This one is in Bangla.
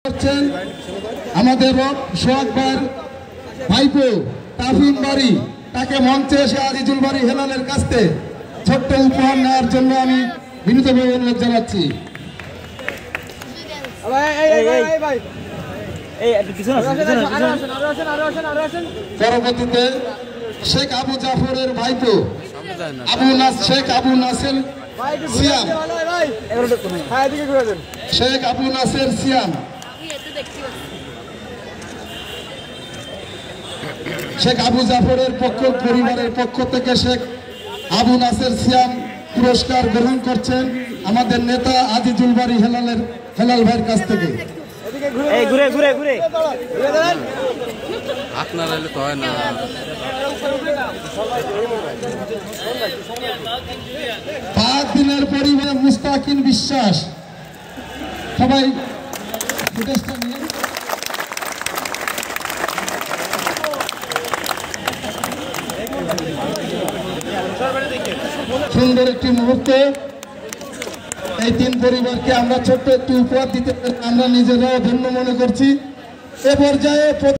করছেন আমাদের সোহাগ ভাইয়ের ভাইপো তাফিম বাড়ি, তাকে মঞ্চে এসে আজিজুল বাড়ি হেলালের কাছ থেকে ছোট্ট উপহার নেওয়ার জন্য আমি বিনীতভাবে অনুরোধ জানাচ্ছি। পরবর্তীতে শেখ আবু জাফরের ভাইপো শেখ আবু নাসের সিয়াম, শেখ আবু নাসের সিয়াম, শেখ আবু জাফরের পরিবারের পক্ষ থেকে শেখ আবু নাসের সিয়াম পুরস্কার গ্রহণ করছেন আমাদের নেতা আজিজুল বাড়ি হেলাল ভাইয়ের কাছ থেকে। আপনারা তো হয় না, 5 দিনের পরিবার মুস্তাকিন বিশ্বাস, সবাই ফুটেজটা নিয়ে সুন্দর একটি মুহূর্তে এই 3 পরিবারকে আমরা ছোট্ট একটি উপহার দিতে আমরা নিজেরাও ধন্য মনে করছি। এ পর্যায়ে